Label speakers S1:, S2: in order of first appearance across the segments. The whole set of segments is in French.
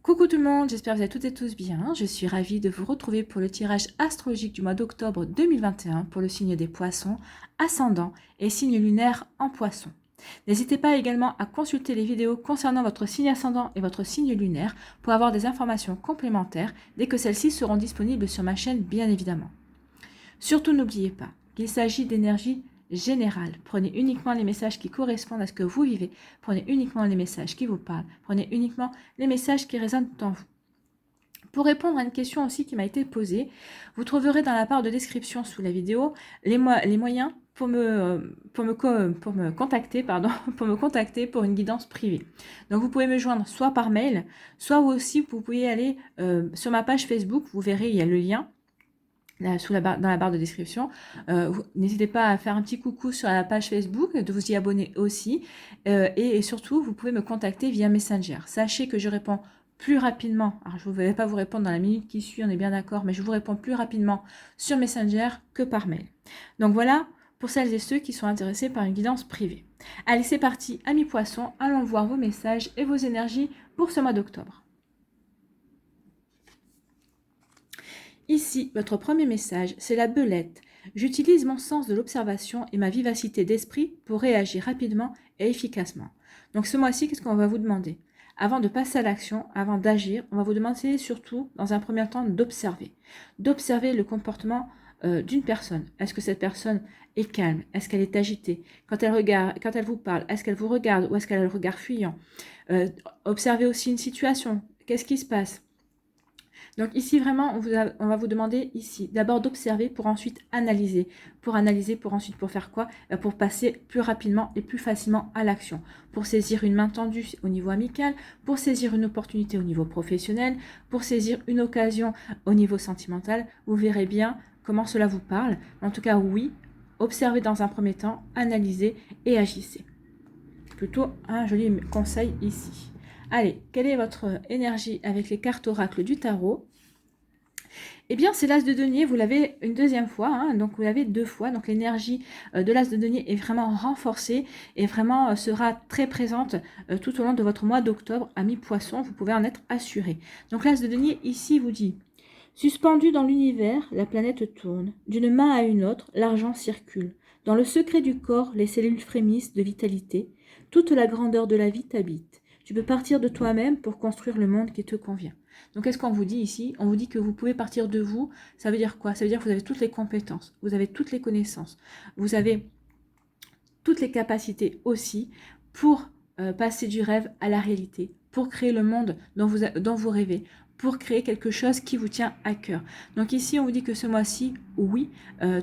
S1: Coucou tout le monde, j'espère que vous allez toutes et tous bien. Je suis ravie de vous retrouver pour le tirage astrologique du mois d'octobre 2021 pour le signe des poissons, ascendant et signe lunaire en poisson. N'hésitez pas également à consulter les vidéos concernant votre signe ascendant et votre signe lunaire pour avoir des informations complémentaires dès que celles-ci seront disponibles sur ma chaîne bien évidemment. Surtout n'oubliez pas qu'il s'agit d'énergie générale. Prenez uniquement les messages qui correspondent à ce que vous vivez. Prenez uniquement les messages qui vous parlent. Prenez uniquement les messages qui résonnent en vous. Pour répondre à une question aussi qui m'a été posée, vous trouverez dans la barre de description sous la vidéo les moyens pour me contacter, pour me contacter pour une guidance privée. Donc vous pouvez me joindre soit par mail, soit aussi vous pouvez aller sur ma page Facebook, vous verrez il y a le lien là, dans la barre de description. N'hésitez pas à faire un petit coucou sur la page Facebook, de vous y abonner aussi. Et surtout, vous pouvez me contacter via Messenger. Sachez que je réponds plus rapidement. Alors, je ne vais pas vous répondre dans la minute qui suit, on est bien d'accord, mais je vous réponds plus rapidement sur Messenger que par mail. Donc voilà, pour celles et ceux qui sont intéressés par une guidance privée. Allez, c'est parti, amis poissons, allons voir vos messages et vos énergies pour ce mois d'octobre. Ici, votre premier message, c'est la belette. J'utilise mon sens de l'observation et ma vivacité d'esprit pour réagir rapidement et efficacement. Donc ce mois-ci, qu'est-ce qu'on va vous demander? Avant de passer à l'action, avant d'agir, on va vous demander surtout, dans un premier temps, d'observer. D'observer le comportement d'une personne. Est-ce que cette personne est calme? Est-ce qu'elle est agitée? Quand elle vous parle, est-ce qu'elle vous regarde ou est-ce qu'elle a le regard fuyant? Observez aussi une situation. Qu'est-ce qui se passe? Donc ici, vraiment, on va vous demander ici d'abord d'observer pour ensuite analyser. Pour analyser, pour faire quoi? Pour passer plus rapidement et plus facilement à l'action. Pour saisir une main tendue au niveau amical, pour saisir une opportunité au niveau professionnel, pour saisir une occasion au niveau sentimental. Vous verrez bien comment cela vous parle. En tout cas, oui, observez dans un premier temps, analysez et agissez. Plutôt un joli conseil ici. Allez, quelle est votre énergie avec les cartes oracles du tarot? Eh bien, c'est l'as de denier, vous l'avez une deuxième fois, hein, donc vous l'avez deux fois. Donc l'énergie de l'as de denier est vraiment renforcée et vraiment sera très présente tout au long de votre mois d'octobre. Amis poissons, vous pouvez en être assuré. Donc l'as de denier ici vous dit: suspendu dans l'univers, la planète tourne. D'une main à une autre, l'argent circule. Dans le secret du corps, les cellules frémissent de vitalité. Toute la grandeur de la vie t'habite. Tu peux partir de toi-même pour construire le monde qui te convient. Donc, qu'est-ce qu'on vous dit ici? On vous dit que vous pouvez partir de vous. Ça veut dire quoi? Ça veut dire que vous avez toutes les compétences, vous avez toutes les connaissances, vous avez toutes les capacités aussi pour passer du rêve à la réalité, pour créer le monde dont vous rêvez, pour créer quelque chose qui vous tient à cœur. Donc ici, on vous dit que ce mois-ci, oui,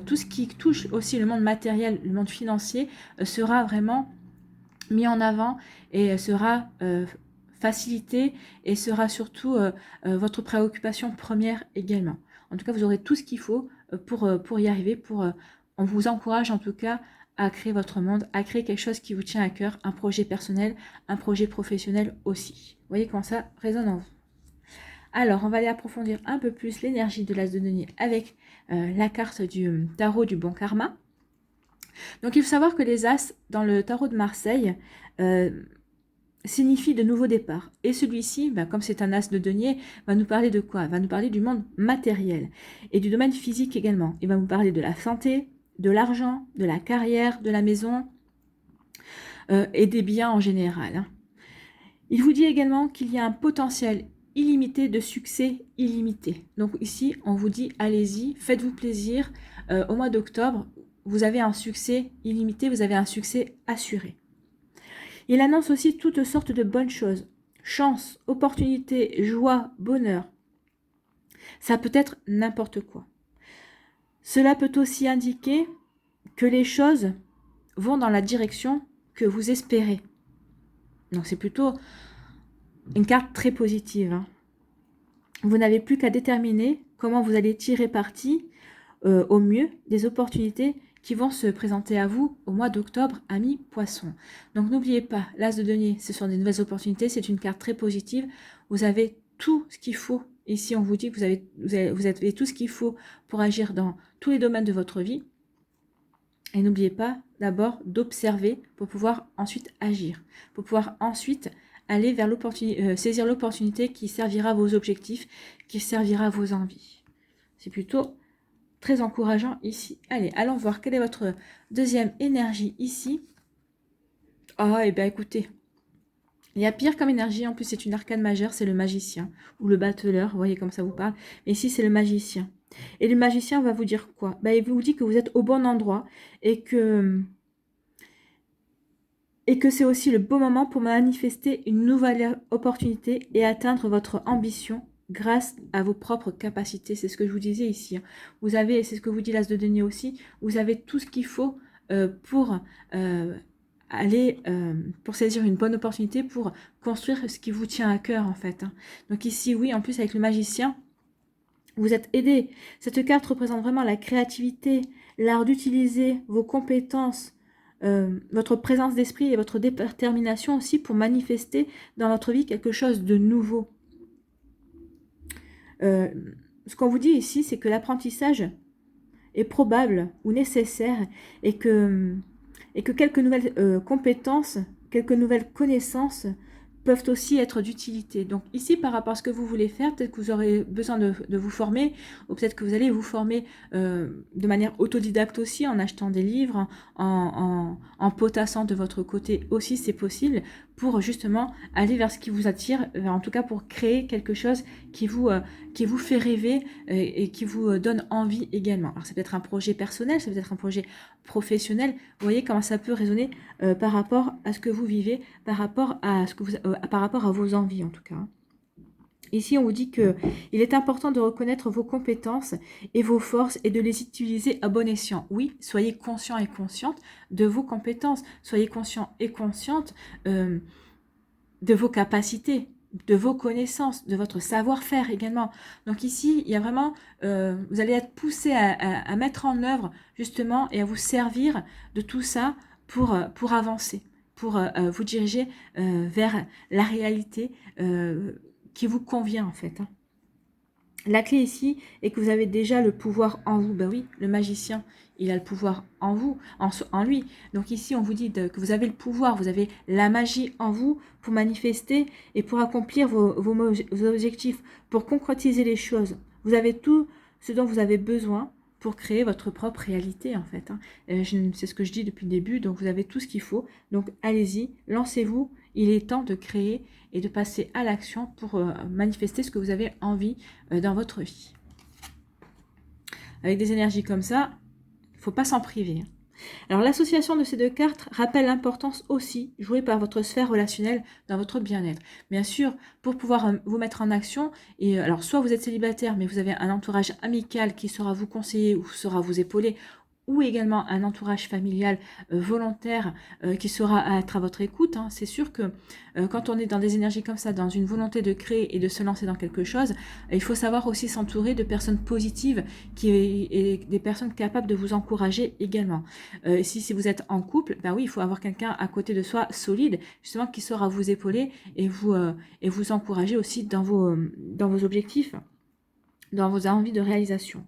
S1: tout ce qui touche aussi le monde matériel, le monde financier, sera vraiment mis en avant et sera facilité et sera surtout votre préoccupation première également. En tout cas, vous aurez tout ce qu'il faut pour y arriver. On vous encourage en tout cas à créer votre monde, à créer quelque chose qui vous tient à cœur, un projet personnel, un projet professionnel aussi. Vous voyez comment ça résonne en vous. Alors, on va aller approfondir un peu plus l'énergie de l'as de denier avec la carte du tarot du bon karma. Donc, il faut savoir que les as, dans le tarot de Marseille, signifient de nouveaux départs. Et celui-ci, comme c'est un as de denier, va nous parler de quoi? Va nous parler du monde matériel et du domaine physique également. Il va nous parler de la santé, de l'argent, de la carrière, de la maison et des biens en général. Hein. Il vous dit également qu'il y a un potentiel illimité de succès illimité. Donc ici, on vous dit, allez-y, faites-vous plaisir. Au mois d'octobre, vous avez un succès illimité, vous avez un succès assuré. Il annonce aussi toutes sortes de bonnes choses. Chance, opportunité, joie, bonheur. Ça peut être n'importe quoi. Cela peut aussi indiquer que les choses vont dans la direction que vous espérez. Donc c'est plutôt une carte très positive. Hein. Vous n'avez plus qu'à déterminer comment vous allez tirer parti au mieux des opportunités qui vont se présenter à vous au mois d'octobre, amis poissons. Donc n'oubliez pas, l'as de denier, ce sont des nouvelles opportunités, c'est une carte très positive. Vous avez tout ce qu'il faut. Ici, on vous dit que vous avez tout ce qu'il faut pour agir dans tous les domaines de votre vie. Et n'oubliez pas d'abord d'observer pour pouvoir ensuite agir, pour pouvoir ensuite aller vers l'opportunité, saisir l'opportunité qui servira à vos objectifs, qui servira à vos envies. C'est plutôt très encourageant ici. Allez, allons voir quelle est votre deuxième énergie ici. Oh, et bien écoutez, il y a pire comme énergie, en plus c'est une arcane majeure, c'est le magicien, ou le battleur, vous voyez comme ça vous parle. Mais ici c'est le magicien. Et le magicien va vous dire quoi? Il vous dit que vous êtes au bon endroit, et que c'est aussi le bon moment pour manifester une nouvelle opportunité et atteindre votre ambition grâce à vos propres capacités. C'est ce que je vous disais ici. Vous avez, c'est ce que vous dit l'As de denier aussi, vous avez tout ce qu'il faut pour pour saisir une bonne opportunité, pour construire ce qui vous tient à cœur en fait. Donc ici, oui, en plus avec le magicien, vous êtes aidé. Cette carte représente vraiment la créativité, l'art d'utiliser vos compétences, votre présence d'esprit et votre détermination aussi pour manifester dans votre vie quelque chose de nouveau. Ce qu'on vous dit ici, c'est que l'apprentissage est probable ou nécessaire et que quelques nouvelles compétences, quelques nouvelles connaissances peuvent aussi être d'utilité. Donc ici, par rapport à ce que vous voulez faire, peut-être que vous aurez besoin de vous former, ou peut-être que vous allez vous former de manière autodidacte aussi, en achetant des livres, en potassant de votre côté aussi, c'est possible, pour justement aller vers ce qui vous attire, en tout cas pour créer quelque chose qui vous fait rêver et qui vous donne envie également. Alors c'est peut-être un projet personnel, c'est peut-être un projet professionnel. Vous voyez comment ça peut résonner par rapport à ce que vous vivez, par rapport à ce que par rapport à vos envies en tout cas. Ici, on vous dit que il est important de reconnaître vos compétences et vos forces et de les utiliser à bon escient. Oui, soyez conscient et consciente de vos compétences. Soyez conscient et consciente de vos capacités, de vos connaissances, de votre savoir-faire également. Donc ici, il y a vraiment, vous allez être poussé à mettre en œuvre justement et à vous servir de tout ça pour avancer, pour vous diriger vers la réalité qui vous convient en fait. La clé ici est que vous avez déjà le pouvoir en vous. Ben oui, le magicien, il a le pouvoir en vous, en lui. Donc ici, on vous dit que vous avez le pouvoir, vous avez la magie en vous pour manifester et pour accomplir vos objectifs, pour concrétiser les choses. Vous avez tout ce dont vous avez besoin pour créer votre propre réalité en fait. C'est ce que je dis depuis le début, donc vous avez tout ce qu'il faut. Donc allez-y, lancez-vous. Il est temps de créer et de passer à l'action pour manifester ce que vous avez envie dans votre vie. Avec des énergies comme ça, il ne faut pas s'en priver. Alors l'association de ces deux cartes rappelle l'importance aussi jouée par votre sphère relationnelle dans votre bien-être. Bien sûr, pour pouvoir vous mettre en action, et alors soit vous êtes célibataire mais vous avez un entourage amical qui saura vous conseiller ou saura vous épauler, ou également un entourage familial volontaire qui saura être à votre écoute. C'est sûr que quand on est dans des énergies comme ça, dans une volonté de créer et de se lancer dans quelque chose, il faut savoir aussi s'entourer de personnes positives et des personnes capables de vous encourager également. Si vous êtes en couple, ben oui, il faut avoir quelqu'un à côté de soi solide, justement qui saura vous épauler et vous encourager aussi dans vos objectifs, dans vos envies de réalisation.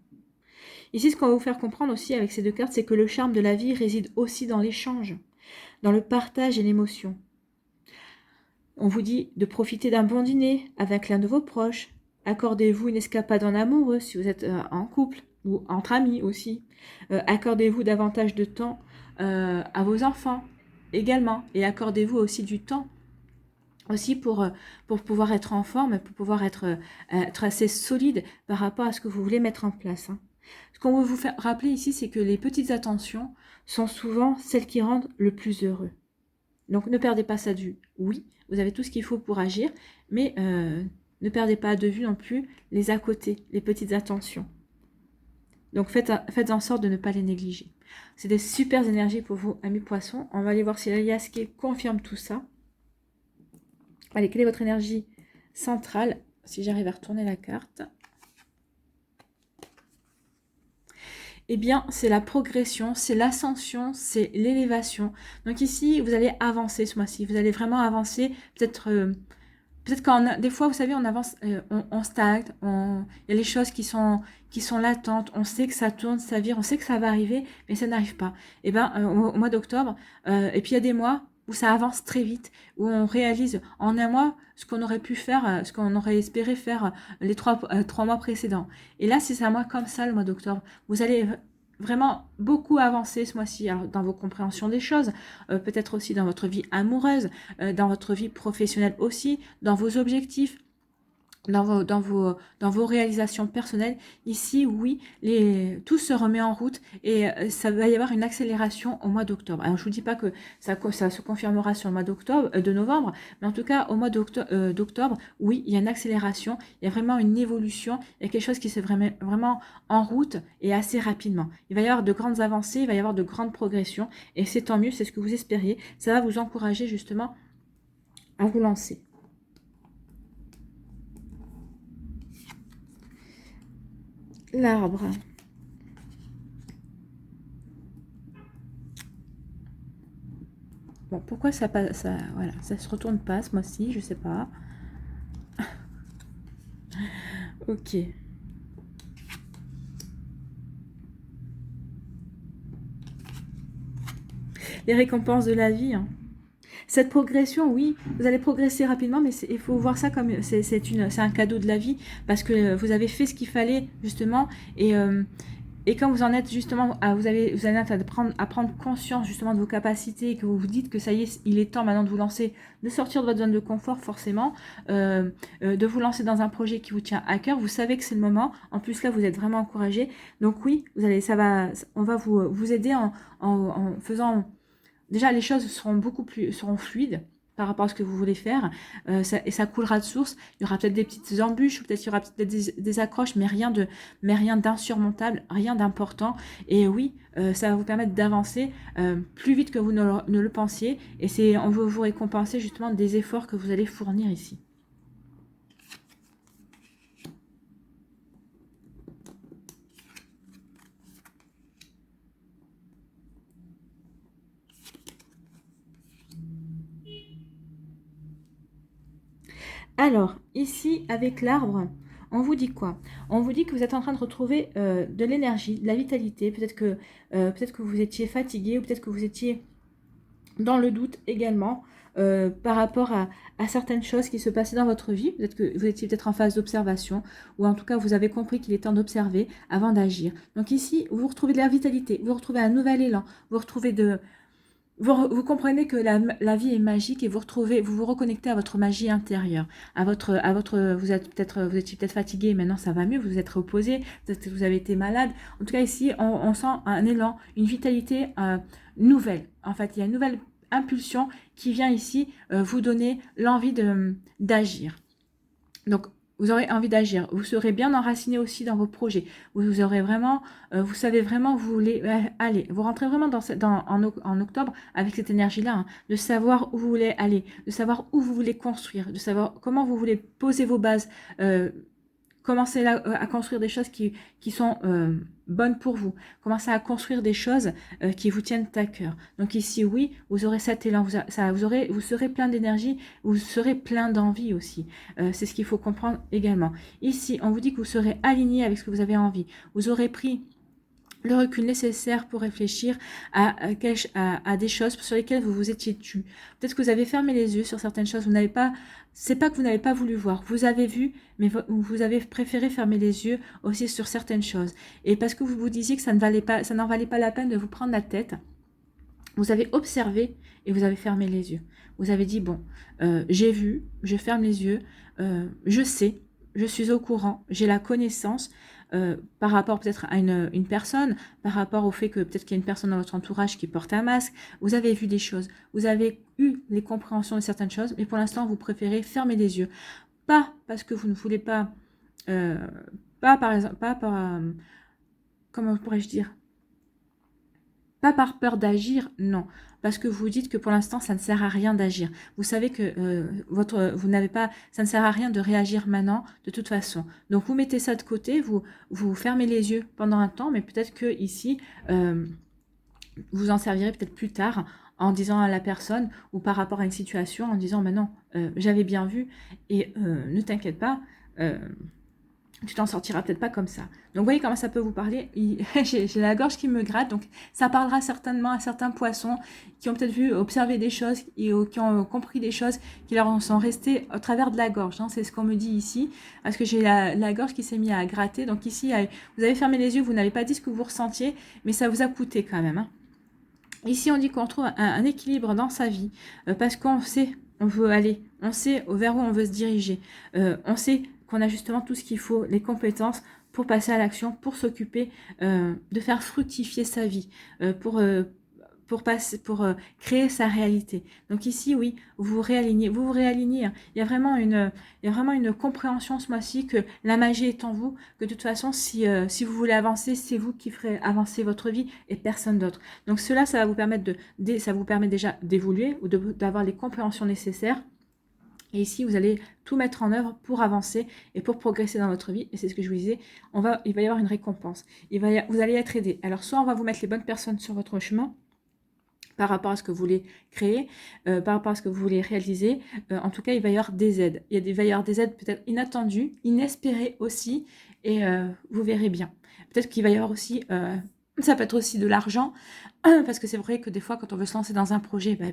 S1: Ici, ce qu'on va vous faire comprendre aussi avec ces deux cartes, c'est que le charme de la vie réside aussi dans l'échange, dans le partage et l'émotion. On vous dit de profiter d'un bon dîner avec l'un de vos proches. Accordez-vous une escapade en amoureux si vous êtes en couple ou entre amis aussi. Accordez-vous davantage de temps à vos enfants également. Et accordez-vous aussi du temps aussi pour pouvoir être en forme, pour pouvoir être assez solide par rapport à ce que vous voulez mettre en place. Ce qu'on veut vous faire rappeler ici, c'est que les petites attentions sont souvent celles qui rendent le plus heureux. Donc ne perdez pas ça de vue. Oui, vous avez tout ce qu'il faut pour agir, mais ne perdez pas de vue non plus les à côté, les petites attentions. Donc faites en sorte de ne pas les négliger. C'est des super énergies pour vous, amis poissons. On va aller voir si l'alias qui confirme tout ça. Allez, quelle est votre énergie centrale? Si j'arrive à retourner la carte. Eh bien, c'est la progression, c'est l'ascension, c'est l'élévation. Donc ici, vous allez avancer ce mois-ci. Vous allez vraiment avancer. Peut-être des fois, vous savez, on avance, on stagne. Il y a les choses qui sont latentes. On sait que ça tourne, ça vire. On sait que ça va arriver, mais ça n'arrive pas. Eh bien, au mois d'octobre, et puis il y a des mois où ça avance très vite, où on réalise en un mois ce qu'on aurait pu faire, ce qu'on aurait espéré faire les 3 mois précédents. Et là, c'est un mois comme ça, le mois d'octobre. Vous allez vraiment beaucoup avancer ce mois-ci dans vos compréhensions des choses, peut-être aussi dans votre vie amoureuse, dans votre vie professionnelle aussi, dans vos objectifs, dans vos réalisations personnelles. Ici, oui, tout se remet en route et ça va y avoir une accélération au mois d'octobre. Alors, je ne vous dis pas que ça se confirmera sur le mois d'octobre, de novembre, mais en tout cas, au mois d'octobre, oui, il y a une accélération, il y a vraiment une évolution, il y a quelque chose qui se met vraiment en route et assez rapidement. Il va y avoir de grandes avancées, il va y avoir de grandes progressions et c'est tant mieux, c'est ce que vous espériez. Ça va vous encourager justement à vous lancer. L'arbre. Bon, pourquoi voilà, ça se retourne pas ce mois-ci, je sais pas. Ok. Les récompenses de la vie. Hein. Cette progression, oui, vous allez progresser rapidement, mais il faut voir ça comme c'est un cadeau de la vie parce que vous avez fait ce qu'il fallait justement et quand vous en êtes justement, vous allez à prendre conscience justement de vos capacités, et que vous vous dites que ça y est, il est temps maintenant de vous lancer, de sortir de votre zone de confort forcément, de vous lancer dans un projet qui vous tient à cœur. Vous savez que c'est le moment. En plus là, vous êtes vraiment encouragé. Donc oui, on va vous aider en faisant. Déjà, les choses seront fluides par rapport à ce que vous voulez faire, et ça coulera de source. Il y aura peut-être des petites embûches, ou peut-être il y aura peut-être des accroches, mais rien d'insurmontable, rien d'important. Et oui, ça va vous permettre d'avancer plus vite que vous ne le pensiez. Et on veut vous récompenser justement des efforts que vous allez fournir ici. Alors, ici, avec l'arbre, on vous dit quoi? On vous dit que vous êtes en train de retrouver de l'énergie, de la vitalité. Peut-être que vous étiez fatigué ou peut-être que vous étiez dans le doute également par rapport à certaines choses qui se passaient dans votre vie. Peut-être que vous étiez peut-être en phase d'observation ou en tout cas, vous avez compris qu'il est temps d'observer avant d'agir. Donc ici, vous retrouvez de la vitalité, vous retrouvez un nouvel élan, vous retrouvez vous comprenez que la vie est magique et vous vous reconnectez à votre magie intérieure, vous étiez peut-être fatigué, maintenant ça va mieux, vous vous êtes reposé, peut-être que vous avez été malade. En tout cas ici, on sent un élan, une vitalité nouvelle. En fait, il y a une nouvelle impulsion qui vient ici vous donner l'envie d'agir. Donc, vous aurez envie d'agir. Vous serez bien enraciné aussi dans vos projets. Vous aurez vraiment, vous savez vraiment où vous voulez aller. Vous rentrez vraiment en octobre avec cette énergie-là, hein, de savoir où vous voulez aller, de savoir où vous voulez construire, de savoir comment vous voulez poser vos bases, commencez à construire des choses qui sont bonnes pour vous. Commencez à construire des choses qui vous tiennent à cœur. Donc ici, oui, vous aurez cet élan, vous serez plein d'énergie, vous serez plein d'envie aussi. C'est ce qu'il faut comprendre également. Ici, on vous dit que vous serez aligné avec ce que vous avez envie. Vous aurez pris le recul nécessaire pour réfléchir à des choses sur lesquelles vous vous étiez tu. Peut-être que vous avez fermé les yeux sur certaines choses. C'est pas que vous n'avez pas voulu voir. Vous avez vu, mais vous avez préféré fermer les yeux aussi sur certaines choses. Et parce que vous vous disiez que ça n'en valait pas la peine de vous prendre la tête, vous avez observé et vous avez fermé les yeux. Vous avez dit, bon, j'ai vu, je ferme les yeux, je sais, je suis au courant, j'ai la connaissance par rapport peut-être à une personne, par rapport au fait que peut-être qu'il y a une personne dans votre entourage qui porte un masque. Vous avez vu des choses, vous avez eu les compréhensions de certaines choses, mais pour l'instant, vous préférez fermer les yeux. Pas parce que vous ne voulez pas, pas par exemple, pas par, comment pourrais-je dire, pas par peur d'agir, non. Parce que vous dites que pour l'instant, ça ne sert à rien d'agir. Vous savez que ça ne sert à rien de réagir maintenant, de toute façon. Donc, vous mettez ça de côté, vous fermez les yeux pendant un temps, mais peut-être que ici, vous en servirez peut-être plus tard en disant à la personne ou par rapport à une situation, en disant, non, j'avais bien vu et ne t'inquiète pas, tu t'en sortiras peut-être pas comme ça. Donc, vous voyez comment ça peut vous parler. J'ai la gorge qui me gratte, donc ça parlera certainement à certains poissons qui ont peut-être vu, observé des choses et qui ont compris des choses qui leur sont restées au travers de la gorge. Hein. C'est ce qu'on me dit ici, parce que j'ai la gorge qui s'est mise à gratter. Donc ici, vous avez fermé les yeux, vous n'avez pas dit ce que vous ressentiez, mais ça vous a coûté quand même. Hein. Ici, on dit qu'on trouve un équilibre dans sa vie, parce qu'on sait on veut aller, on sait vers où on veut se diriger, on sait qu'on a justement tout ce qu'il faut, les compétences pour passer à l'action, pour s'occuper de faire fructifier sa vie, pour créer sa réalité. Donc ici, oui, vous vous réalignez. Hein. Il y a vraiment une compréhension ce mois-ci que la magie est en vous, que de toute façon, si vous voulez avancer, c'est vous qui ferez avancer votre vie et personne d'autre. Donc cela, ça va vous permettre ça vous permet déjà d'évoluer ou d'avoir les compréhensions nécessaires. Et ici, vous allez tout mettre en œuvre pour avancer et pour progresser dans votre vie. Et c'est ce que je vous disais, il va y avoir une récompense. Vous allez être aidé. Alors, soit on va vous mettre les bonnes personnes sur votre chemin, par rapport à ce que vous voulez créer, par rapport à ce que vous voulez réaliser. En tout cas, il va y avoir des aides. Il va y avoir des aides peut-être inattendues, inespérées aussi, et vous verrez bien. Peut-être qu'il va y avoir aussi, ça peut être aussi de l'argent, parce que c'est vrai que des fois, quand on veut se lancer dans un projet, ben,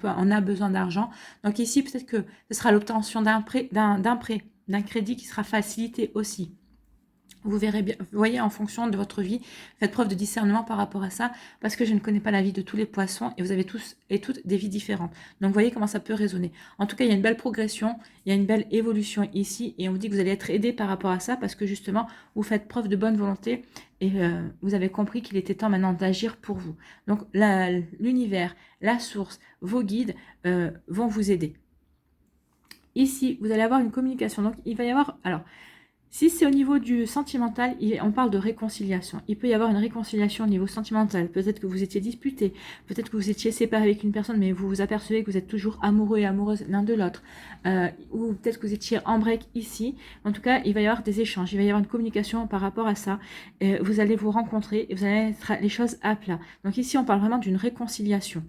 S1: on a besoin d'argent. Donc ici, peut-être que ce sera l'obtention d'un prêt, d'un crédit qui sera facilité aussi. Vous verrez bien, vous voyez, en fonction de votre vie, faites preuve de discernement par rapport à ça, parce que je ne connais pas la vie de tous les poissons et vous avez tous et toutes des vies différentes. Donc, vous voyez comment ça peut résonner. En tout cas, il y a une belle progression, il y a une belle évolution ici et on vous dit que vous allez être aidé par rapport à ça parce que justement, vous faites preuve de bonne volonté et vous avez compris qu'il était temps maintenant d'agir pour vous. Donc, l'univers, la source, vos guides vont vous aider. Ici, vous allez avoir une communication. Donc, il va y avoir... Alors, si c'est au niveau du sentimental, on parle de réconciliation. Il peut y avoir une réconciliation au niveau sentimental. Peut-être que vous étiez disputé, peut-être que vous étiez séparé avec une personne, mais vous vous apercevez que vous êtes toujours amoureux et amoureuse l'un de l'autre. Ou peut-être que vous étiez en break ici. En tout cas, il va y avoir des échanges, il va y avoir une communication par rapport à ça. Vous allez vous rencontrer et vous allez mettre les choses à plat. Donc ici, on parle vraiment d'une réconciliation.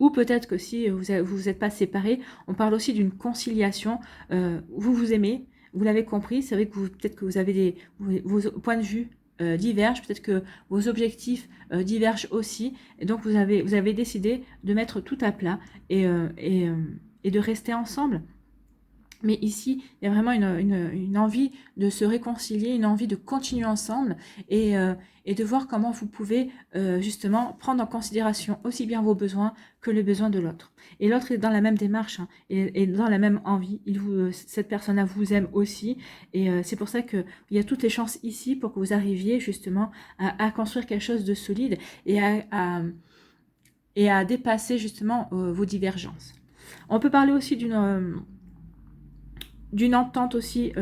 S1: Ou peut-être que si vous êtes pas séparés, on parle aussi d'une conciliation. Vous vous aimez, vous l'avez compris, c'est vrai que peut-être que vous avez vos points de vue divergent, peut-être que vos objectifs divergent aussi, et donc vous avez décidé de mettre tout à plat et de rester ensemble. Mais ici, il y a vraiment une envie de se réconcilier, une envie de continuer ensemble et de voir comment vous pouvez justement prendre en considération aussi bien vos besoins que les besoins de l'autre. Et l'autre est dans la même démarche hein, et dans la même envie. Cette personne-là vous aime aussi et c'est pour ça qu'il y a toutes les chances ici pour que vous arriviez justement à construire quelque chose de solide et à dépasser justement vos divergences. On peut parler aussi d'une entente aussi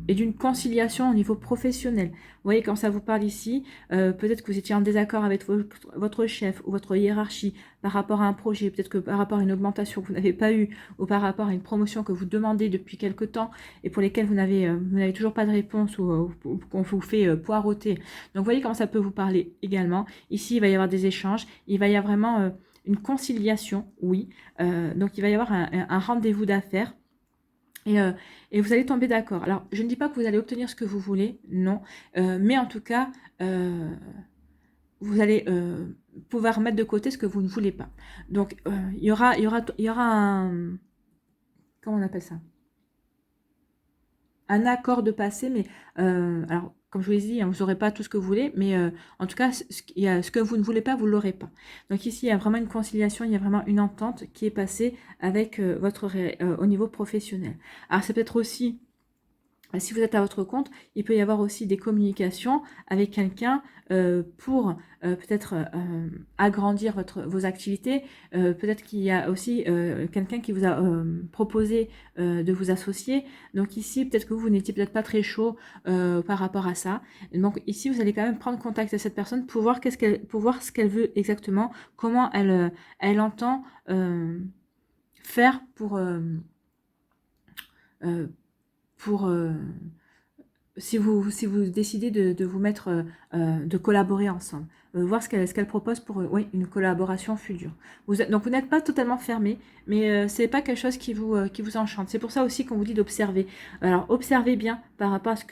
S1: et d'une conciliation au niveau professionnel. Vous voyez, quand ça vous parle ici, peut-être que vous étiez en désaccord avec votre chef ou votre hiérarchie par rapport à un projet, peut-être que par rapport à une augmentation que vous n'avez pas eue ou par rapport à une promotion que vous demandez depuis quelque temps et pour lesquelles vous n'avez toujours pas de réponse ou qu'on vous fait poireauter. Donc, vous voyez comment ça peut vous parler également. Ici, il va y avoir des échanges. Il va y avoir vraiment une conciliation, oui. Donc, il va y avoir un rendez-vous d'affaires. Et vous allez tomber d'accord. Alors, je ne dis pas que vous allez obtenir ce que vous voulez, non. Mais en tout cas, vous allez pouvoir mettre de côté ce que vous ne voulez pas. Donc, il y aura un... Comment on appelle ça? Un accord de passé, mais... alors, comme je vous l'ai dit, hein, vous n'aurez pas tout ce que vous voulez, mais en tout cas, ce que vous ne voulez pas, vous ne l'aurez pas. Donc ici, il y a vraiment une conciliation, il y a vraiment une entente qui est passée avec au niveau professionnel. Alors, c'est peut-être aussi... Si vous êtes à votre compte, il peut y avoir aussi des communications avec quelqu'un pour peut-être agrandir vos activités. Peut-être qu'il y a aussi quelqu'un qui vous a proposé de vous associer. Donc ici, peut-être que vous n'étiez peut-être pas très chaud par rapport à ça. Donc ici, vous allez quand même prendre contact avec cette personne pour voir ce qu'elle veut exactement, comment elle entend faire pour si vous décidez de vous mettre, de collaborer ensemble, voir ce qu'elle propose pour oui, une collaboration future. Donc vous n'êtes pas totalement fermé, mais c'est pas quelque chose qui vous enchante. C'est pour ça aussi qu'on vous dit d'observer. Alors observez bien par rapport à ce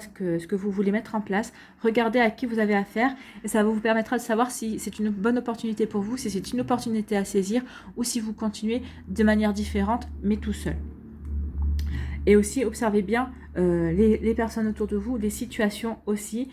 S1: que vous voulez mettre en place. Regardez à qui vous avez affaire et ça vous permettra de savoir si c'est une bonne opportunité pour vous, si c'est une opportunité à saisir ou si vous continuez de manière différente, mais tout seul. Et aussi, observez bien les personnes autour de vous, les situations aussi,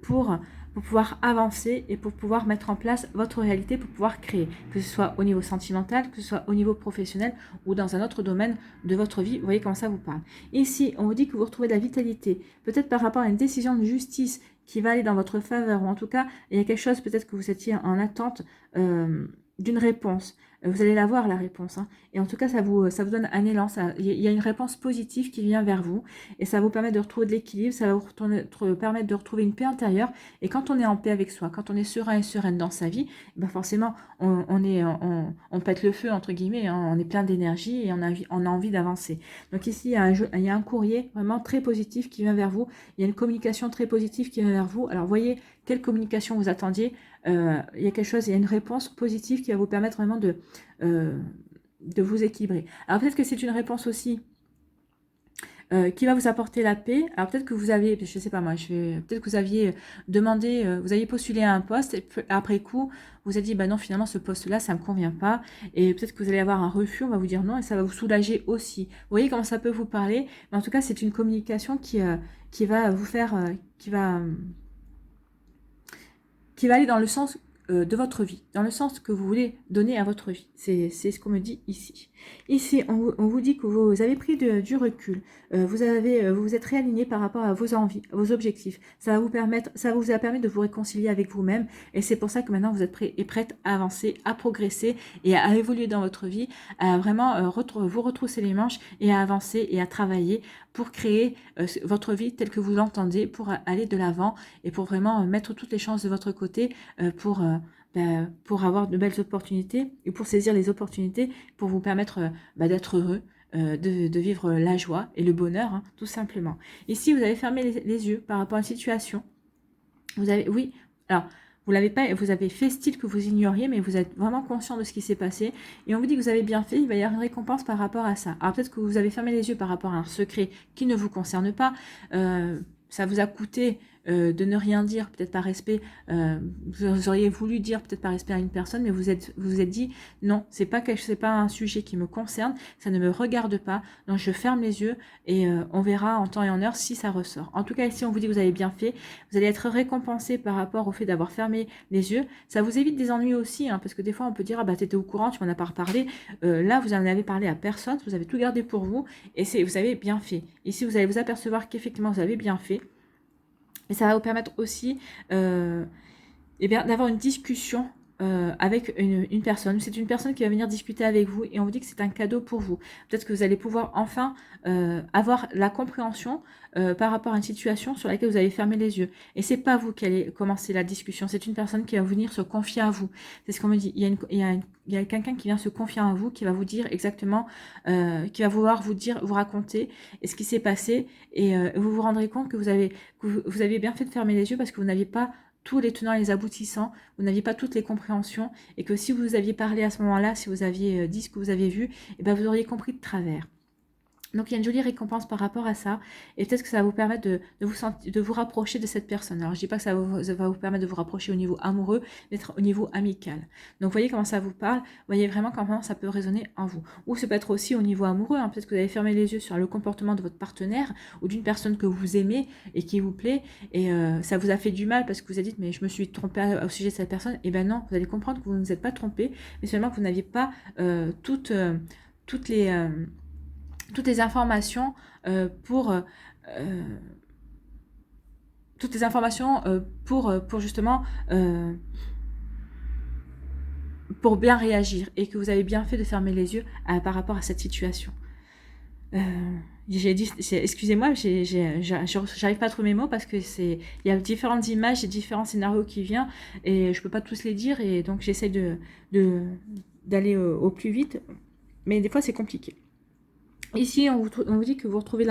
S1: pour pouvoir avancer et pour pouvoir mettre en place votre réalité, pour pouvoir créer, que ce soit au niveau sentimental, que ce soit au niveau professionnel ou dans un autre domaine de votre vie. Vous voyez comment ça vous parle. Ici, on vous dit que vous retrouvez de la vitalité, peut-être par rapport à une décision de justice qui va aller dans votre faveur, ou en tout cas, il y a quelque chose peut-être que vous étiez en attente d'une réponse. Vous allez la voir, la réponse. Hein. Et en tout cas, ça vous donne un élan. Il y a une réponse positive qui vient vers vous. Et ça vous permet de retrouver de l'équilibre. Ça va vous permettre de retrouver une paix intérieure. Et quand on est en paix avec soi, quand on est serein et sereine dans sa vie, ben forcément, on pète le feu, entre guillemets. Hein. On est plein d'énergie et on a envie d'avancer. Donc ici, il y a un courrier vraiment très positif qui vient vers vous. Il y a une communication très positive qui vient vers vous. Alors, voyez quelle communication vous attendiez. Il y a quelque chose, il y a une réponse positive qui va vous permettre vraiment de vous équilibrer. Alors peut-être que c'est une réponse aussi qui va vous apporter la paix. Alors peut-être que vous aviez, je sais pas moi, peut-être que vous aviez demandé, vous aviez postulé à un poste et après coup, vous avez dit, bah non, finalement ce poste-là, ça me convient pas. Et peut-être que vous allez avoir un refus, on va vous dire non et ça va vous soulager aussi. Vous voyez comment ça peut vous parler. Mais en tout cas, c'est une communication qui va vous faire, qui va aller dans le sens de votre vie, dans le sens que vous voulez donner à votre vie. C'est ce qu'on me dit ici. Ici, on vous dit que vous avez pris du recul, vous vous êtes réaligné par rapport à vos envies, à vos objectifs. Ça vous a permis de vous réconcilier avec vous-même et c'est pour ça que maintenant vous êtes prêt et prête à avancer, à progresser et à évoluer dans votre vie, à vraiment vous retrousser les manches et à avancer et à travailler pour créer votre vie telle que vous l'entendez, pour aller de l'avant et pour vraiment mettre toutes les chances de votre côté pour avoir de belles opportunités et pour saisir les opportunités pour vous permettre d'être heureux, de vivre la joie et le bonheur, hein, tout simplement. Ici, vous avez fermé les yeux par rapport à une situation. Oui, alors, vous l'avez pas, vous avez fait style que vous ignoriez, mais vous êtes vraiment conscient de ce qui s'est passé. Et on vous dit que vous avez bien fait, il va y avoir une récompense par rapport à ça. Alors peut-être que vous avez fermé les yeux par rapport à un secret qui ne vous concerne pas. Ça vous a coûté de ne rien dire, peut-être par respect, vous auriez voulu dire peut-être par respect à une personne, mais vous êtes dit non, c'est pas un sujet qui me concerne, ça ne me regarde pas, donc je ferme les yeux et on verra en temps et en heure si ça ressort. En tout cas, ici on vous dit que vous avez bien fait, vous allez être récompensé par rapport au fait d'avoir fermé les yeux. Ça vous évite des ennuis aussi, hein, parce que des fois on peut dire ah bah t'étais au courant, tu m'en as pas reparlé. Là vous en avez parlé à personne, vous avez tout gardé pour vous et vous avez bien fait. Ici vous allez vous apercevoir qu'effectivement vous avez bien fait. Et ça va vous permettre aussi d'avoir une discussion avec une personne. C'est une personne qui va venir discuter avec vous et on vous dit que c'est un cadeau pour vous. Peut-être que vous allez pouvoir enfin avoir la compréhension par rapport à une situation sur laquelle vous avez fermé les yeux. Et c'est pas vous qui allez commencer la discussion, c'est une personne qui va venir se confier à vous. C'est ce qu'on me dit. Il y a quelqu'un qui vient se confier à vous, qui va vous dire exactement, qui va vouloir vous raconter ce qui s'est passé et vous vous rendrez compte que vous avez bien fait de fermer les yeux parce que vous n'aviez pas tous les tenants et les aboutissants, vous n'aviez pas toutes les compréhensions et que si vous aviez parlé à ce moment-là, si vous aviez dit ce que vous avez vu, et ben vous auriez compris de travers. Donc il y a une jolie récompense par rapport à ça et peut-être que ça va vous permettre de vous rapprocher de cette personne. Alors je dis pas que ça va vous permettre de vous rapprocher au niveau amoureux, d'être au niveau amical. Donc vous voyez comment ça vous parle, vous voyez vraiment comment ça peut résonner en vous. Ou ça peut être aussi au niveau amoureux, hein. Peut-être que vous avez fermé les yeux sur le comportement de votre partenaire ou d'une personne que vous aimez et qui vous plaît et ça vous a fait du mal parce que vous avez dit mais je me suis trompée au sujet de cette personne. Et ben non, vous allez comprendre que vous ne vous êtes pas trompé, mais seulement que vous n'aviez pas toutes les informations pour justement pour bien réagir et que vous avez bien fait de fermer les yeux par rapport à cette situation. Excusez-moi, j'arrive pas à trouver mes mots parce que il y a différentes images et différents scénarios qui viennent et je peux pas tous les dire et donc j'essaie d'aller au plus vite, mais des fois c'est compliqué. Ici, on vous dit que vous retrouvez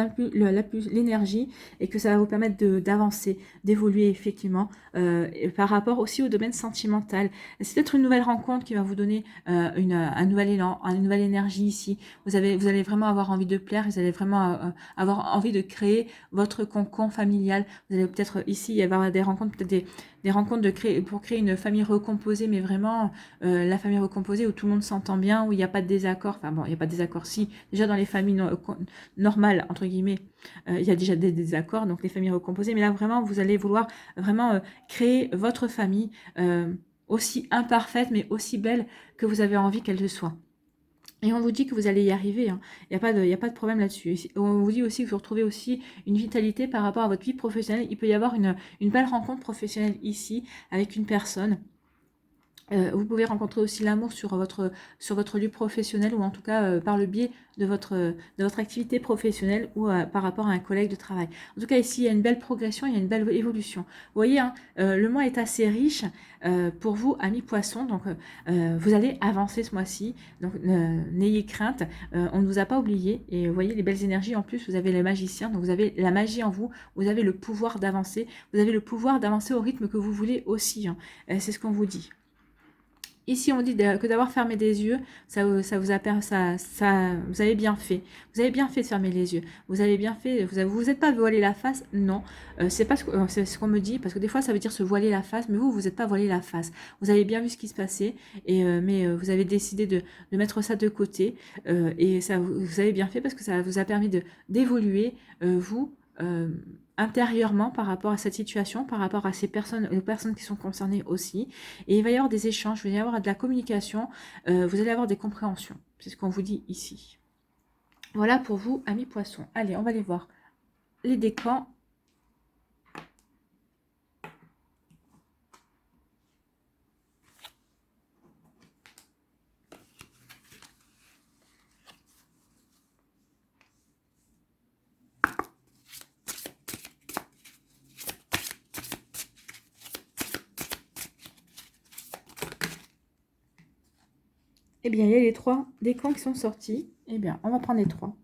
S1: l'énergie et que ça va vous permettre d'avancer, d'évoluer effectivement et par rapport aussi au domaine sentimental. C'est peut-être une nouvelle rencontre qui va vous donner un nouvel élan, une nouvelle énergie ici. Vous allez vraiment avoir envie de plaire, vous allez vraiment avoir envie de créer votre cocon familial. Vous allez peut-être ici y avoir des rencontres, peut-être des rencontres pour créer une famille recomposée, mais vraiment la famille recomposée où tout le monde s'entend bien, où il n'y a pas de désaccord. Enfin bon, il n'y a pas de désaccord. Si, déjà dans les familles normales, entre guillemets, il y a déjà des désaccords, donc les familles recomposées. Mais là, vraiment, vous allez vouloir vraiment créer votre famille aussi imparfaite, mais aussi belle que vous avez envie qu'elle soit. Et on vous dit que vous allez y arriver, hein. Il n'y a pas de problème là-dessus. On vous dit aussi que vous retrouvez aussi une vitalité par rapport à votre vie professionnelle. Il peut y avoir une belle rencontre professionnelle ici avec une personne. Vous pouvez rencontrer aussi l'amour sur votre lieu professionnel ou en tout cas par le biais de votre activité professionnelle ou par rapport à un collègue de travail. En tout cas, ici, il y a une belle progression, il y a une belle évolution. Vous voyez, hein, le mois est assez riche pour vous, amis poissons. Donc, vous allez avancer ce mois-ci. Donc, n'ayez crainte. On ne vous a pas oublié. Et vous voyez, les belles énergies. En plus, vous avez les magiciens. Donc, vous avez la magie en vous. Vous avez le pouvoir d'avancer. Vous avez le pouvoir d'avancer au rythme que vous voulez aussi, hein. C'est ce qu'on vous dit. Ici, on dit que d'avoir fermé des yeux, ça vous a vous avez bien fait. Vous avez bien fait de fermer les yeux. Vous avez bien fait. Vous êtes pas voilé la face, non. C'est pas c'est ce qu'on me dit parce que des fois ça veut dire se voiler la face, mais vous n'êtes pas voilé la face. Vous avez bien vu ce qui se passait et mais vous avez décidé de mettre ça de côté et ça vous avez bien fait parce que ça vous a permis d'évoluer vous. Intérieurement par rapport à cette situation, par rapport à aux personnes qui sont concernées aussi. Et il va y avoir des échanges, il va y avoir de la communication, vous allez avoir des compréhensions. C'est ce qu'on vous dit ici. Voilà pour vous, amis poissons. Allez, on va aller voir les décans. Eh bien, il y a les 3 décans qui sont sortis. Eh bien, on va prendre les 3.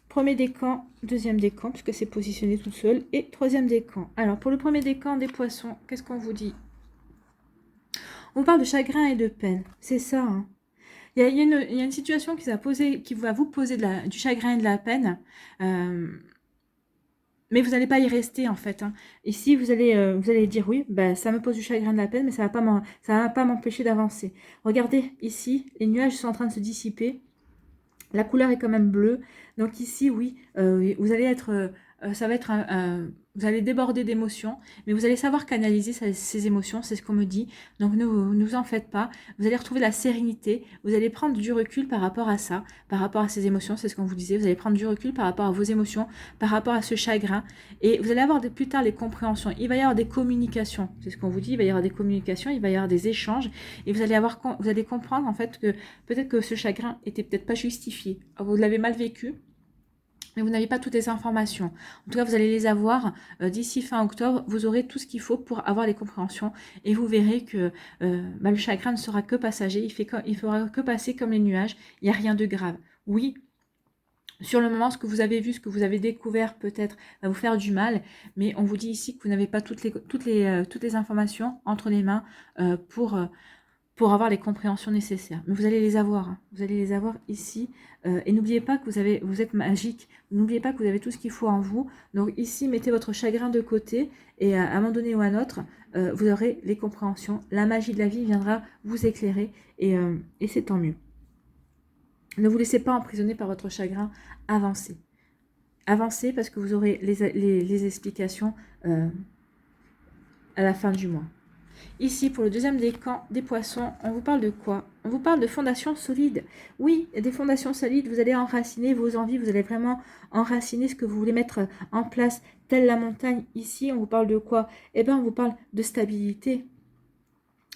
S1: Premier décan, deuxième décan, puisque c'est positionné tout seul, et troisième décan. Alors, pour le premier décan des poissons, qu'est-ce qu'on vous dit? On parle de chagrin et de peine, c'est ça, hein. Il y a une situation qui va vous poser du chagrin et de la peine, mais vous n'allez pas y rester en fait, hein. Ici, vous allez dire oui, bah, ça me pose du chagrin et de la peine, mais ça va pas m'empêcher d'avancer. Regardez, ici, les nuages sont en train de se dissiper. La couleur est quand même bleue. Donc ici, oui, vous allez être, ça va être vous allez déborder d'émotions, mais vous allez savoir canaliser ces émotions, c'est ce qu'on me dit. Donc ne vous en faites pas. Vous allez retrouver la sérénité. Vous allez prendre du recul par rapport à ça, par rapport à ces émotions, c'est ce qu'on vous disait. Vous allez prendre du recul par rapport à vos émotions, par rapport à ce chagrin. Et vous allez avoir plus tard les compréhensions. Il va y avoir des communications, c'est ce qu'on vous dit. Il va y avoir des communications, il va y avoir des échanges. Et vous allez comprendre en fait que peut-être que ce chagrin était peut-être pas justifié. Vous l'avez mal vécu, mais vous n'avez pas toutes les informations. En tout cas, vous allez les avoir d'ici fin octobre. Vous aurez tout ce qu'il faut pour avoir les compréhensions. Et vous verrez que le chagrin ne sera que passager. Il fera que passer comme les nuages. Il n'y a rien de grave. Oui, sur le moment, ce que vous avez vu, ce que vous avez découvert peut-être va vous faire du mal. Mais on vous dit ici que vous n'avez pas toutes les informations entre les mains pour avoir les compréhensions nécessaires. Mais vous allez les avoir, hein. Vous allez les avoir ici. Et n'oubliez pas que vous êtes magique. N'oubliez pas que vous avez tout ce qu'il faut en vous. Donc ici, mettez votre chagrin de côté et à un moment donné ou à un autre, vous aurez les compréhensions. La magie de la vie viendra vous éclairer et c'est tant mieux. Ne vous laissez pas emprisonner par votre chagrin. Avancez. Avancez parce que vous aurez les explications à la fin du mois. Ici, pour le deuxième décan des poissons, on vous parle de quoi? On vous parle de fondations solides. Oui, des fondations solides, vous allez enraciner vos envies, vous allez vraiment enraciner ce que vous voulez mettre en place, telle la montagne. Ici, on vous parle de quoi? Eh bien, on vous parle de stabilité.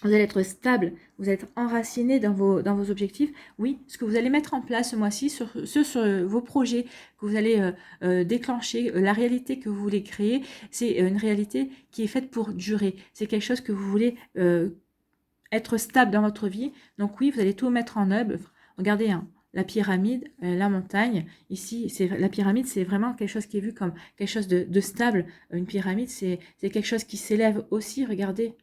S1: Vous allez être stable, vous allez être enraciné dans vos objectifs. Oui, ce que vous allez mettre en place ce mois-ci, sur vos projets que vous allez déclencher, la réalité que vous voulez créer, c'est une réalité qui est faite pour durer. C'est quelque chose que vous voulez être stable dans votre vie. Donc oui, vous allez tout mettre en œuvre. Regardez, hein, la pyramide, la montagne. Ici, la pyramide, c'est vraiment quelque chose qui est vu comme quelque chose de stable. Une pyramide, c'est quelque chose qui s'élève aussi, regardez.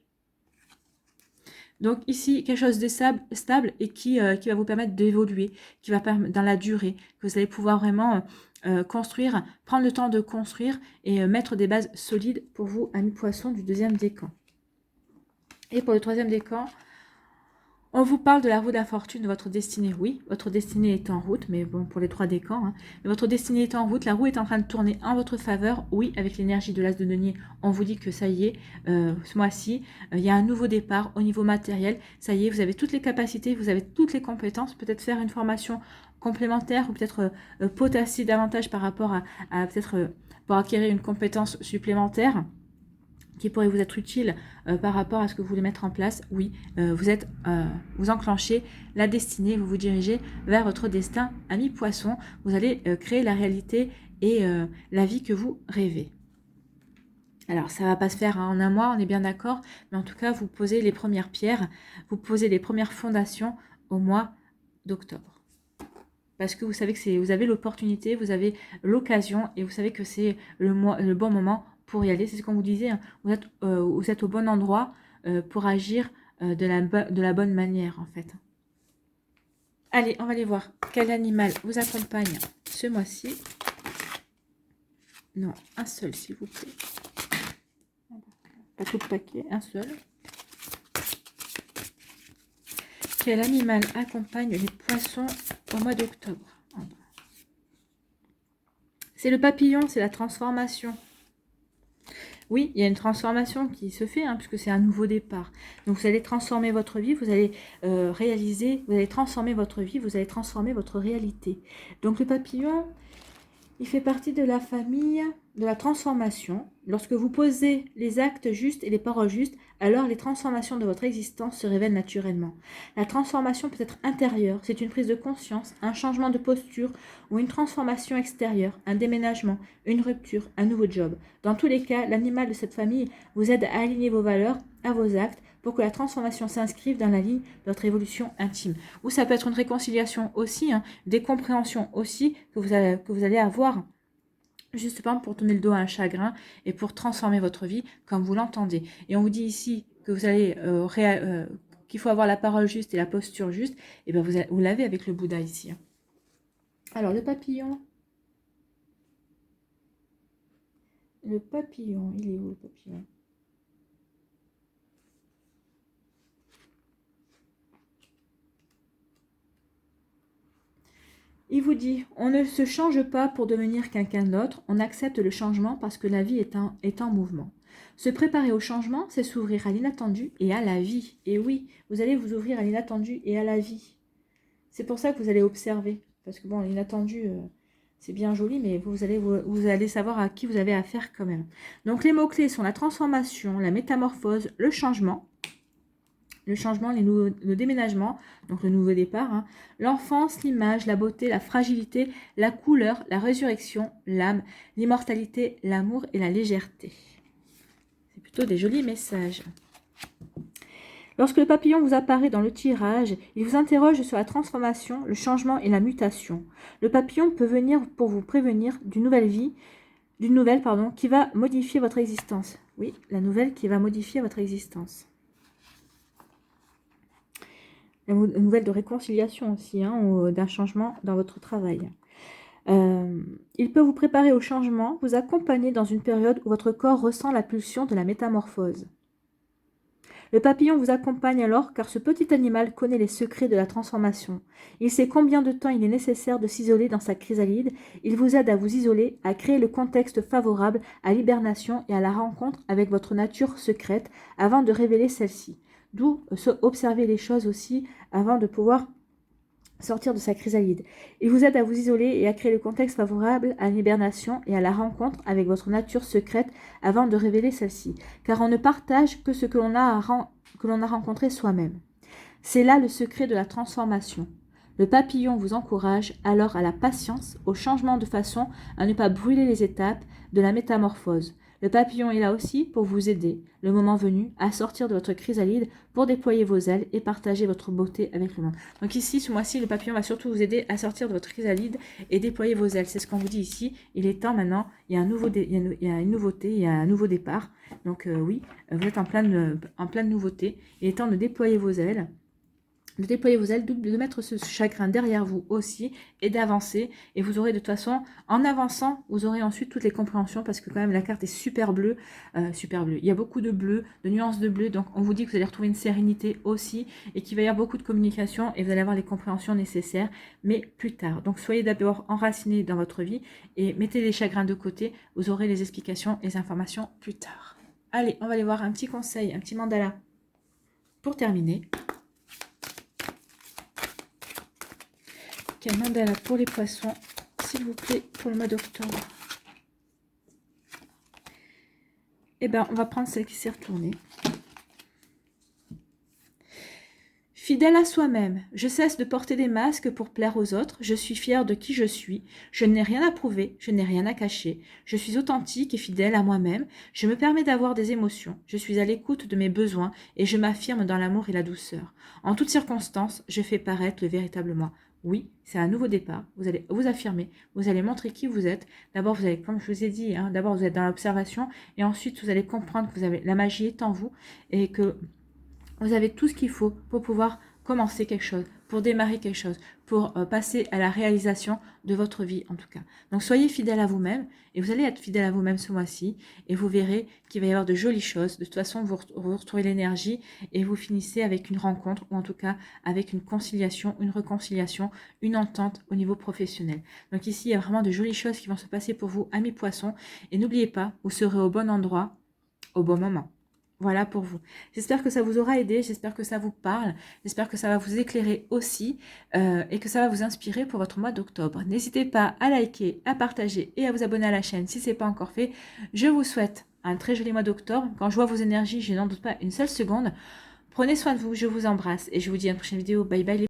S1: Donc ici, quelque chose de stable et qui va vous permettre d'évoluer, qui va permettre dans la durée, que vous allez pouvoir vraiment construire, prendre le temps de construire et mettre des bases solides pour vous, amis poissons du deuxième décan. Et pour le troisième décan, on vous parle de la roue de la fortune, de votre destinée. Oui, votre destinée est en route, mais bon, pour les trois décans, hein. Mais votre destinée est en route, la roue est en train de tourner en votre faveur. Oui, avec l'énergie de l'as de denier, on vous dit que ça y est, ce mois-ci, il y a un nouveau départ au niveau matériel. Ça y est, vous avez toutes les capacités, vous avez toutes les compétences. Peut-être faire une formation complémentaire ou peut-être potasser davantage par rapport à peut-être pour acquérir une compétence supplémentaire qui pourrait vous être utile par rapport à ce que vous voulez mettre en place. Oui, vous enclenchez la destinée, vous vous dirigez vers votre destin, ami poisson. Vous allez créer la réalité et la vie que vous rêvez. Alors, ça ne va pas se faire en un mois, on est bien d'accord, mais en tout cas, vous posez les premières pierres, vous posez les premières fondations au mois d'octobre. Parce que vous savez que vous avez l'opportunité, vous avez l'occasion et vous savez que c'est le bon moment pour y aller. C'est ce qu'on vous disait, hein. Vous êtes au bon endroit pour agir de la bonne manière, en fait. Allez, on va aller voir quel animal vous accompagne ce mois-ci. Non, un seul, s'il vous plaît. Pas tout le paquet, un seul. Quel animal accompagne les poissons au mois d'octobre? C'est le papillon, c'est la transformation. Oui, il y a une transformation qui se fait, hein, puisque c'est un nouveau départ. Donc, vous allez transformer votre vie, vous allez vous allez transformer votre vie, vous allez transformer votre réalité. Donc, le papillon, il fait partie de la famille de la transformation. Lorsque vous posez les actes justes et les paroles justes, alors les transformations de votre existence se révèlent naturellement. La transformation peut être intérieure, c'est une prise de conscience, un changement de posture ou une transformation extérieure, un déménagement, une rupture, un nouveau job. Dans tous les cas, l'animal de cette famille vous aide à aligner vos valeurs à vos actes pour que la transformation s'inscrive dans la ligne de votre évolution intime. Ou ça peut être une réconciliation aussi, hein, des compréhensions aussi que vous allez avoir justement pour tourner le dos à un chagrin et pour transformer votre vie comme vous l'entendez. Et on vous dit ici que vous allez qu'il faut avoir la parole juste et la posture juste, et bien vous l'avez avec le Bouddha ici. Alors le papillon, il est où le papillon? Il vous dit, on ne se change pas pour devenir quelqu'un d'autre, on accepte le changement parce que la vie est en mouvement. Se préparer au changement, c'est s'ouvrir à l'inattendu et à la vie. Et oui, vous allez vous ouvrir à l'inattendu et à la vie. C'est pour ça que vous allez observer. Parce que bon, l'inattendu, c'est bien joli, mais vous allez savoir à qui vous avez affaire quand même. Donc les mots-clés sont la transformation, la métamorphose, le changement. Le changement, le déménagement, donc le nouveau départ, hein, l'enfance, l'image, la beauté, la fragilité, la couleur, la résurrection, l'âme, l'immortalité, l'amour et la légèreté. C'est plutôt des jolis messages. Lorsque le papillon vous apparaît dans le tirage, il vous interroge sur la transformation, le changement et la mutation. Le papillon peut venir pour vous prévenir d'une nouvelle qui va modifier votre existence. Oui, la nouvelle qui va modifier votre existence. Une nouvelle de réconciliation aussi, hein, ou d'un changement dans votre travail. Il peut vous préparer au changement, vous accompagner dans une période où votre corps ressent la pulsion de la métamorphose. Le papillon vous accompagne alors car ce petit animal connaît les secrets de la transformation. Il sait combien de temps il est nécessaire de s'isoler dans sa chrysalide. Il vous aide à vous isoler, à créer le contexte favorable à l'hibernation et à la rencontre avec votre nature secrète avant de révéler celle-ci. D'où observer les choses aussi avant de pouvoir sortir de sa chrysalide. Il vous aide à vous isoler et à créer le contexte favorable à l'hibernation et à la rencontre avec votre nature secrète avant de révéler celle-ci. Car on ne partage que ce que l'on a rencontré soi-même. C'est là le secret de la transformation. Le papillon vous encourage alors à la patience, au changement de façon à ne pas brûler les étapes de la métamorphose. Le papillon est là aussi pour vous aider, le moment venu, à sortir de votre chrysalide pour déployer vos ailes et partager votre beauté avec le monde. Donc ici, ce mois-ci, le papillon va surtout vous aider à sortir de votre chrysalide et déployer vos ailes. C'est ce qu'on vous dit ici. Il est temps maintenant, il y a, un nouveau il y a une nouveauté, il y a un nouveau départ. Donc oui, vous êtes en pleine nouveauté. Il est temps de déployer vos ailes. De mettre ce chagrin derrière vous aussi et d'avancer. Et vous aurez de toute façon, en avançant, vous aurez ensuite toutes les compréhensions parce que quand même la carte est super bleue. Super bleue. Il y a beaucoup de bleu, de nuances de bleu. Donc on vous dit que vous allez retrouver une sérénité aussi et qu'il va y avoir beaucoup de communication et vous allez avoir les compréhensions nécessaires, mais plus tard. Donc soyez d'abord enracinés dans votre vie et mettez les chagrins de côté. Vous aurez les explications et les informations plus tard. Allez, on va aller voir un petit conseil, un petit mandala pour terminer. Quel mandala pour les poissons, s'il vous plaît, pour le mois d'octobre? Eh bien, on va prendre celle qui s'est retournée. Fidèle à soi-même, je cesse de porter des masques pour plaire aux autres, je suis fière de qui je suis, je n'ai rien à prouver, je n'ai rien à cacher, je suis authentique et fidèle à moi-même, je me permets d'avoir des émotions, je suis à l'écoute de mes besoins et je m'affirme dans l'amour et la douceur. En toutes circonstances, je fais paraître le véritable moi. Oui, c'est un nouveau départ, vous allez vous affirmer, vous allez montrer qui vous êtes. D'abord, vous allez, comme je vous ai dit, d'abord vous êtes dans l'observation et ensuite vous allez comprendre que la magie est en vous et que vous avez tout ce qu'il faut pour pouvoir commencer quelque chose, pour démarrer quelque chose, pour passer à la réalisation de votre vie en tout cas. Donc soyez fidèle à vous-même et vous allez être fidèle à vous-même ce mois-ci et vous verrez qu'il va y avoir de jolies choses. De toute façon, vous retrouvez l'énergie et vous finissez avec une rencontre ou en tout cas avec une conciliation, une réconciliation, une entente au niveau professionnel. Donc ici, il y a vraiment de jolies choses qui vont se passer pour vous, amis poissons. Et n'oubliez pas, vous serez au bon endroit, au bon moment. Voilà pour vous. J'espère que ça vous aura aidé, j'espère que ça vous parle, j'espère que ça va vous éclairer aussi et que ça va vous inspirer pour votre mois d'octobre. N'hésitez pas à liker, à partager et à vous abonner à la chaîne si ce n'est pas encore fait. Je vous souhaite un très joli mois d'octobre. Quand je vois vos énergies, je n'en doute pas une seule seconde. Prenez soin de vous, je vous embrasse et je vous dis à une prochaine vidéo. Bye bye les